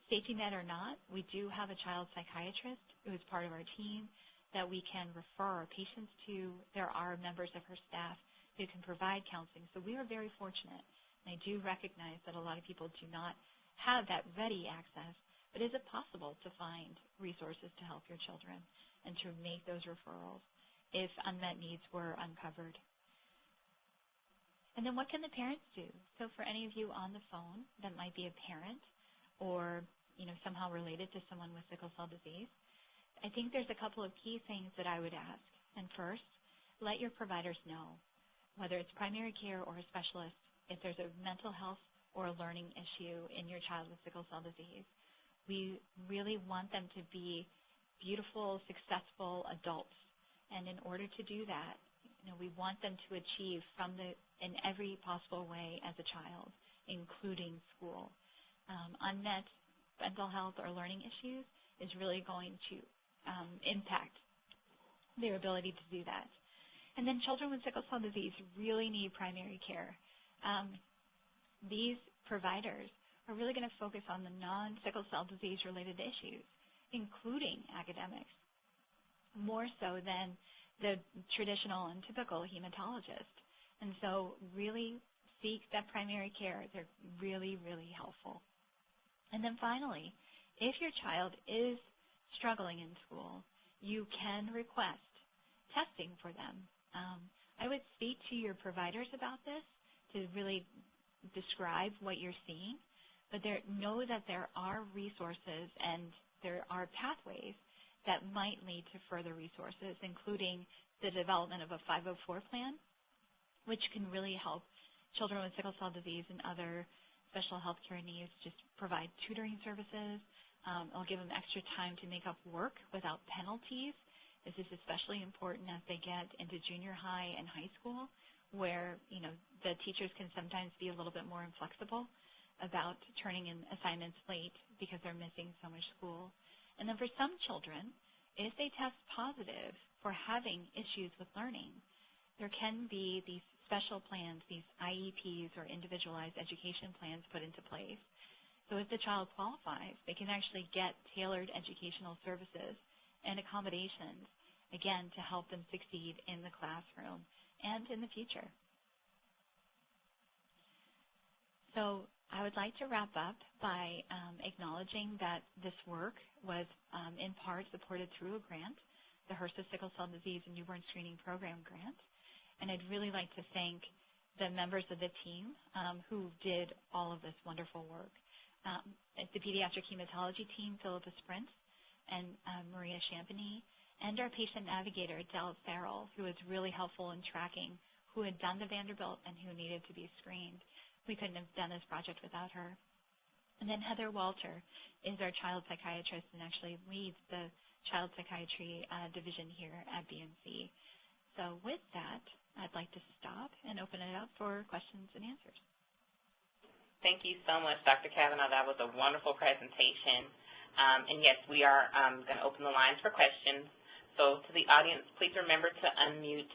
Speaker 4: Safety net or not, we do have a child psychiatrist who is part of our team that we can refer our patients to. There are members of her staff who can provide counseling. So we are very fortunate. And I do recognize that a lot of people do not have that ready access, but is it possible to find resources to help your children and to make those referrals if unmet needs were uncovered? And then what can the parents do? So for any of you on the phone that might be a parent or somehow related to someone with sickle cell disease, I think there's a couple of key things that I would ask. And first, let your providers know, whether it's primary care or a specialist, if there's a mental health or a learning issue in your child with sickle cell disease. We really want them to be beautiful, successful adults. And in order to do that, we want them to achieve in every possible way as a child, including school. Unmet mental health or learning issues is really going to impact their ability to do that. And then children with sickle cell disease really need primary care. These providers are really going to focus on the non-sickle cell disease related issues, including academics, more so than the traditional and typical hematologist. And so really seek that primary care. They're really, really helpful. And then finally, if your child is struggling in school, you can request testing for them. I would speak to your providers about this to really describe what you're seeing, but know that there are resources and there are pathways that might lead to further resources, including the development of a 504 plan, which can really help children with sickle cell disease and other special health care needs just provide tutoring services. It'll give them extra time to make up work without penalties. This is especially important as they get into junior high and high school, where the teachers can sometimes be a little bit more inflexible about turning in assignments late because they're missing so much school. And then for some children, if they test positive for having issues with learning, there can be these special plans, these IEPs or individualized education plans put into place. So if the child qualifies, they can actually get tailored educational services and accommodations, again, to help them succeed in the classroom and in the future. So I would like to wrap up by acknowledging that this work was in part supported through a grant, the HRSA Sickle Cell Disease and Newborn Screening Program grant. And I'd really like to thank the members of the team who did all of this wonderful work. The pediatric hematology team, Philippa Sprintz and Maria Champagny, and our patient navigator, Del Farrell, who was really helpful in tracking who had done the Vanderbilt and who needed to be screened. We couldn't have done this project without her. And then Heather Walter is our child psychiatrist and actually leads the child psychiatry division here at BNC. So with that, I'd like to stop and open it up for questions and answers.
Speaker 3: Thank you so much, Dr. Kavanagh. That was a wonderful presentation. And yes, we are going to open the lines for questions. So to the audience, please remember to unmute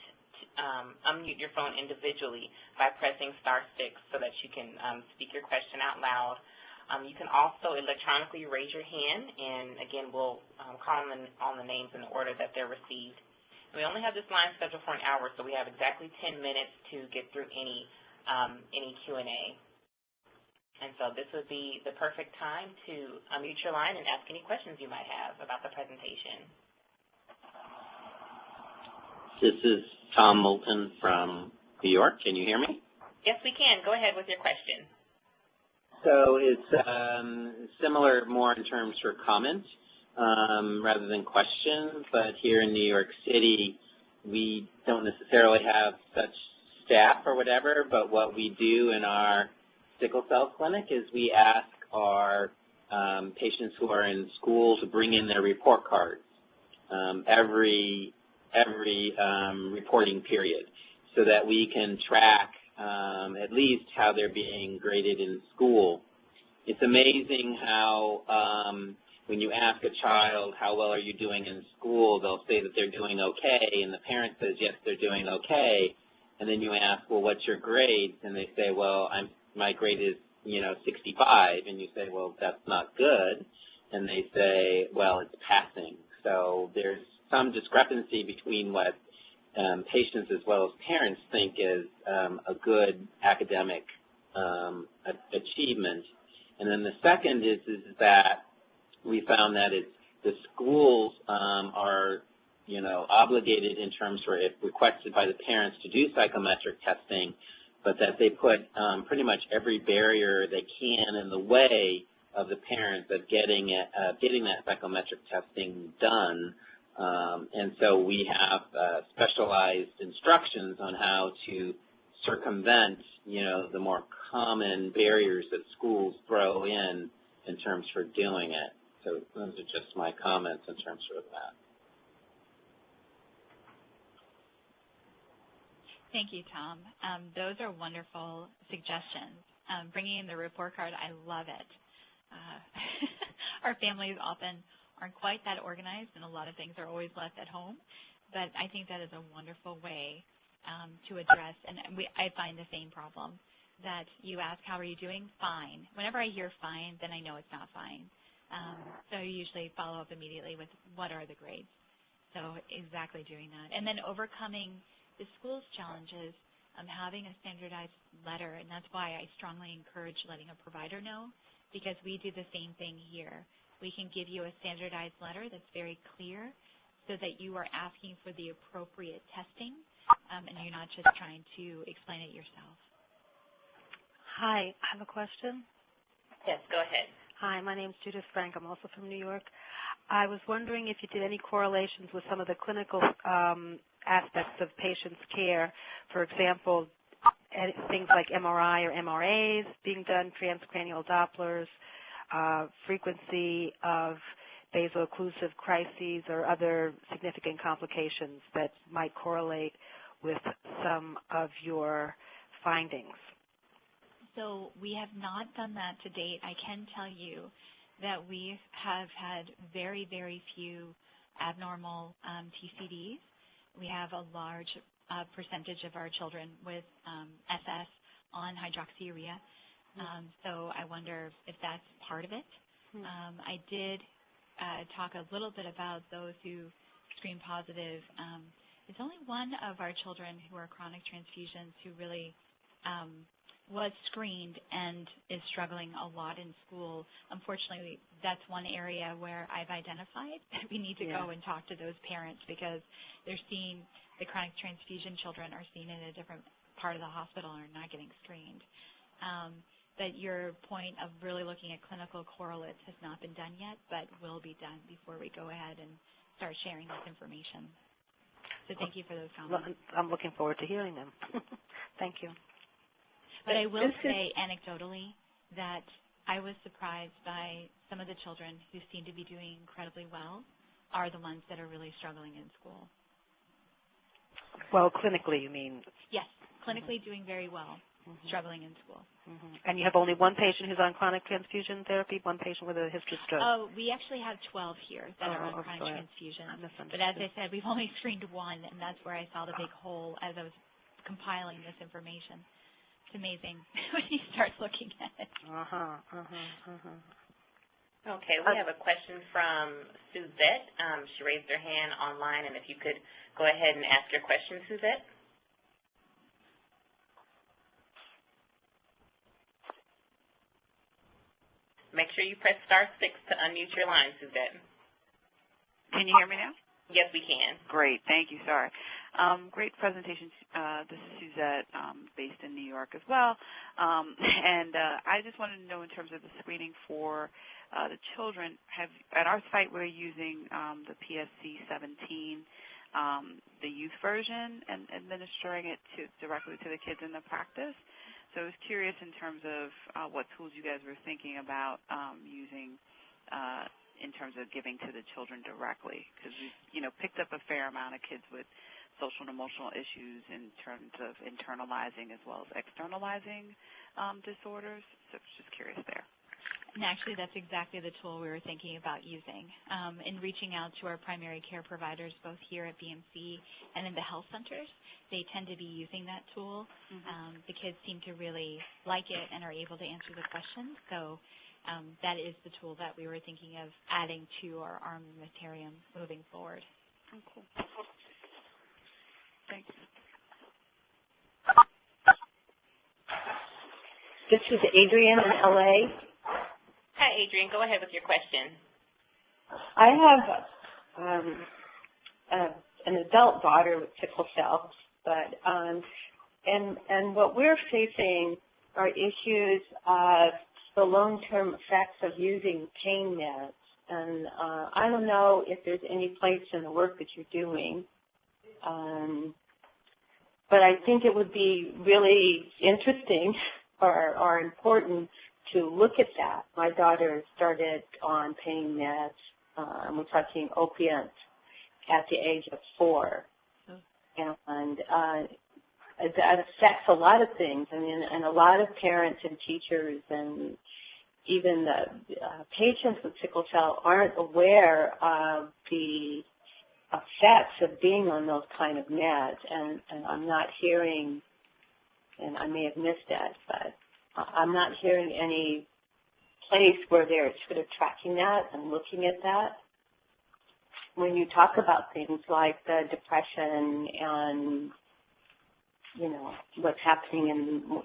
Speaker 3: your phone individually by pressing *6 so that you can speak your question out loud. You can also electronically raise your hand, and again, we'll call on the names in the order that they're received. And we only have this line scheduled for an hour, so we have exactly 10 minutes to get through any Q&A. And so this would be the perfect time to unmute your line and ask any questions you might have about the presentation.
Speaker 5: This is Tom Moulton from New York. Can you hear me?
Speaker 3: Yes, we can. Go ahead with your question.
Speaker 5: So it's similar more in terms for comments rather than questions, but here in New York City, we don't necessarily have such staff or whatever, but what we do in our sickle cell clinic is we ask our patients who are in school to bring in their report cards every reporting period so that we can track at least how they're being graded in school. It's amazing how when you ask a child how well are you doing in school, they'll say that they're doing okay, and the parent says, yes, they're doing okay. And then you ask, well, what's your grade? And they say, well, my grade is, 65. And you say, well, that's not good. And they say, well, it's passing. So there's some discrepancy between what patients as well as parents think is a good academic achievement. And then the second is that we found that the schools are, obligated in terms for if requested by the parents to do psychometric testing, but that they put pretty much every barrier they can in the way of the parents of getting that psychometric testing done. And so we have specialized instructions on how to circumvent, the more common barriers that schools throw in terms for doing it. So those are just my comments in terms of that.
Speaker 4: Thank you, Tom. Those are wonderful suggestions. Bringing in the report card, I love it. Our families often aren't quite that organized, and a lot of things are always left at home. But I think that is a wonderful way to address, and I find the same problem, that you ask, how are you doing? Fine. Whenever I hear fine, then I know it's not fine. So I usually follow up immediately with what are the grades. So exactly doing that. And then overcoming the school's challenges, having a standardized letter, and that's why I strongly encourage letting a provider know, because we do the same thing here. We can give you a standardized letter that's very clear so that you are asking for the appropriate testing, and you're not just trying to explain it yourself.
Speaker 6: Hi, I have a question.
Speaker 3: Yes, go ahead.
Speaker 6: Hi, my name is Judith Frank. I'm also from New York. I was wondering if you did any correlations with some of the clinical aspects of patients' care. For example, things like MRI or MRAs being done, transcranial Dopplers, frequency of vaso-occlusive crises or other significant complications that might correlate with some of your findings.
Speaker 4: So we have not done that to date. I can tell you that we have had very, very few abnormal TCDs. We have a large percentage of our children with SS on hydroxyurea. So I wonder if that's part of it. I did talk a little bit about those who screen positive. It's only one of our children who are chronic transfusions who really was screened and is struggling a lot in school. Unfortunately, that's one area where I've identified that we need to go and talk to those parents, because they're seeing the chronic transfusion children are seen in a different part of the hospital and are not getting screened. But your point of really looking at clinical correlates has not been done yet, but will be done before we go ahead and start sharing this information. So thank you for those comments.
Speaker 6: I'm looking forward to hearing them. Thank you.
Speaker 4: But I will say anecdotally that I was surprised by some of the children who seem to be doing incredibly well are the ones that are really struggling in school.
Speaker 6: Well, clinically, you mean?
Speaker 4: Yes, clinically doing very well, struggling in school.
Speaker 6: And you have only one patient who's on chronic transfusion therapy, one patient with a history of stroke?
Speaker 4: Oh, we actually have 12 here that are on chronic transfusion. But as I said, we've only screened one, and that's where I saw the big hole as I was compiling this information. It's amazing when you start looking at it.
Speaker 3: Okay, we have a question from Suzette. She raised her hand online, and if you could go ahead and ask your question, Suzette. sure you press *6 to unmute your line, Suzette.
Speaker 7: Can you hear me now?
Speaker 3: Yes, we can.
Speaker 7: Great. Thank you. Sorry. Great presentation. This is Suzette, based in New York as well. I just wanted to know, in terms of the screening for the children, at our site we're using the PSC 17, the youth version, and administering it directly to the kids in the practice. So I was curious in terms of what tools you guys were thinking about using in terms of giving to the children directly, because we've picked up a fair amount of kids with social and emotional issues in terms of internalizing as well as externalizing disorders. So I was just curious there.
Speaker 4: And actually, that's exactly the tool we were thinking about using. In reaching out to our primary care providers, both here at BMC and in the health centers, they tend to be using that tool. The kids seem to really like it and are able to answer the questions. So that is the tool that we were thinking of adding to our armamentarium moving forward.
Speaker 7: Oh, cool. Thanks.
Speaker 8: This is Adrienne in LA.
Speaker 3: Hi, Adrienne. Go ahead with your question.
Speaker 8: I have an adult daughter with sickle cell, but and what we're facing are issues of the long-term effects of using pain meds. And I don't know if there's any place in the work that you're doing, but I think it would be really interesting or important to look at that. My daughter started on pain meds, we're talking opiates, at the age of 4. And that affects a lot of things. I mean, and a lot of parents and teachers and even the patients with sickle cell aren't aware of the effects of being on those kind of meds. And I'm not hearing, and I may have missed that, but I'm not hearing any place where they're sort of tracking that and looking at that. When you talk about things like the depression and what's happening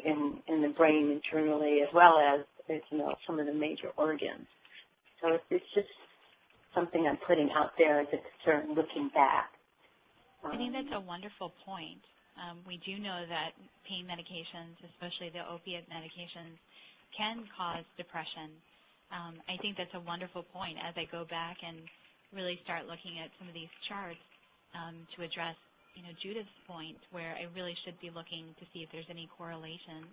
Speaker 8: in the brain internally, as well as some of the major organs. So it's just something I'm putting out there as a concern looking back.
Speaker 4: I think that's a wonderful point. We do know that pain medications, especially the opiate medications, can cause depression. I think that's a wonderful point as I go back and really start looking at some of these charts to address Judith's point, where I really should be looking to see if there's any correlations.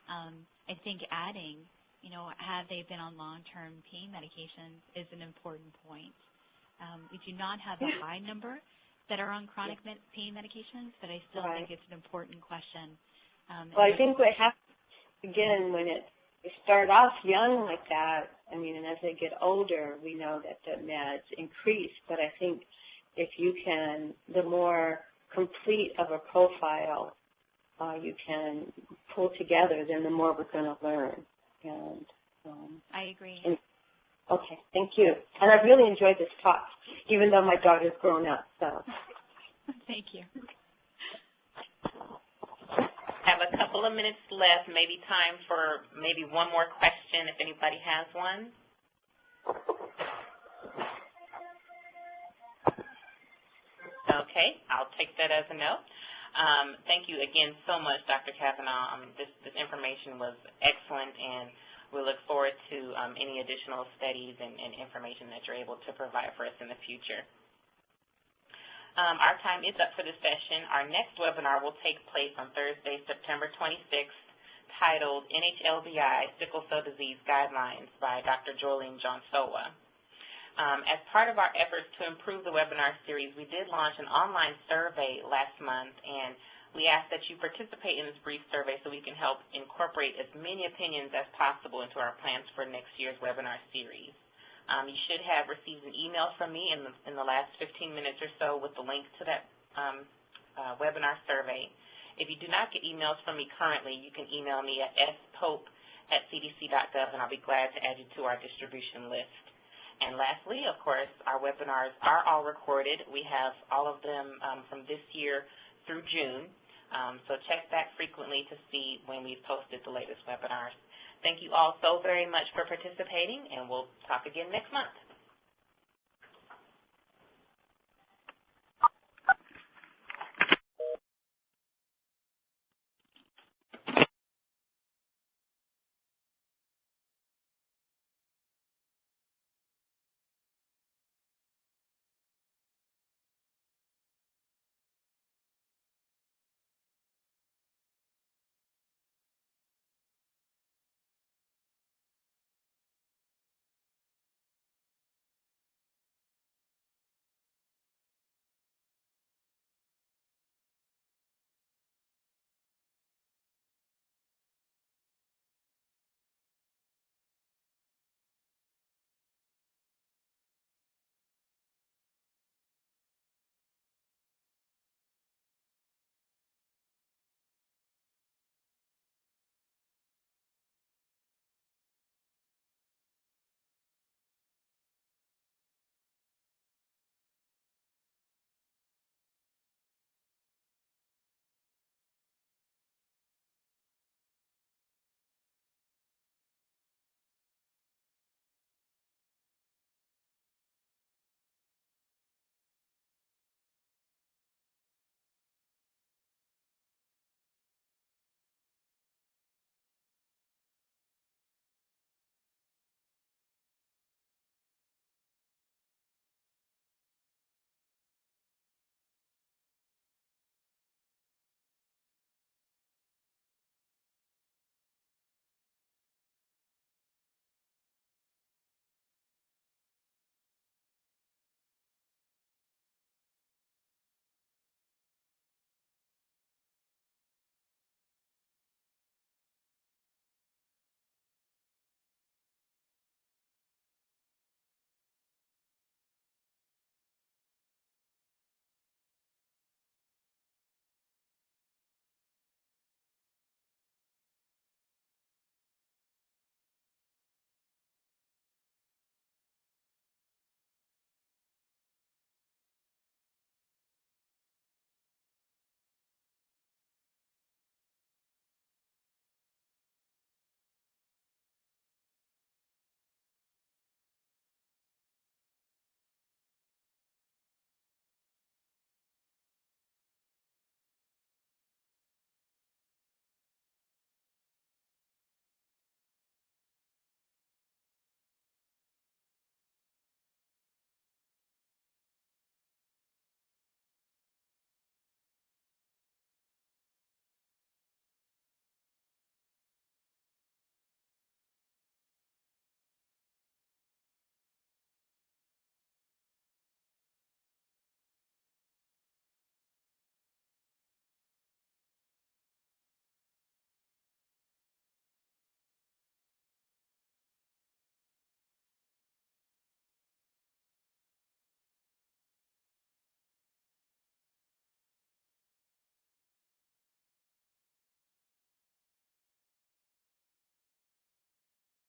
Speaker 4: I think adding, have they been on long-term pain medications is an important point. We do not have a high number that are on chronic pain medications, but I still think it's an important question.
Speaker 8: Well, I think we have, again, when they start off young like that, I mean, and as they get older, we know that the meds increase, but I think if you can, the more complete of a profile you can pull together, then the more we're going to learn. And
Speaker 4: I agree.
Speaker 8: Okay, thank you. And I've really enjoyed this talk, even though my daughter's grown up. So.
Speaker 4: Thank you.
Speaker 3: Have a couple of minutes left, maybe time for maybe one more question if anybody has one. Okay, I'll take that as a no. Thank you again so much, Dr. Kavanagh. This information was excellent, and we look forward to any additional studies and information that you're able to provide for us in the future. Our time is up for this session. Our next webinar will take place on Thursday, September 26th, titled NHLBI Sickle Cell Disease Guidelines by Dr. Jolene Johnsoa. As part of our efforts to improve the webinar series, we did launch an online survey last month, and we ask that you participate in this brief survey so we can help incorporate as many opinions as possible into our plans for next year's webinar series. You should have received an email from me in the last 15 minutes or so with the link to that webinar survey. If you do not get emails from me currently, you can email me at spope@cdc.gov, and I'll be glad to add you to our distribution list. And lastly, of course, our webinars are all recorded. We have all of them from this year through June, so check back frequently to see when we've posted the latest webinars. Thank you all so very much for participating, and we'll talk again next month.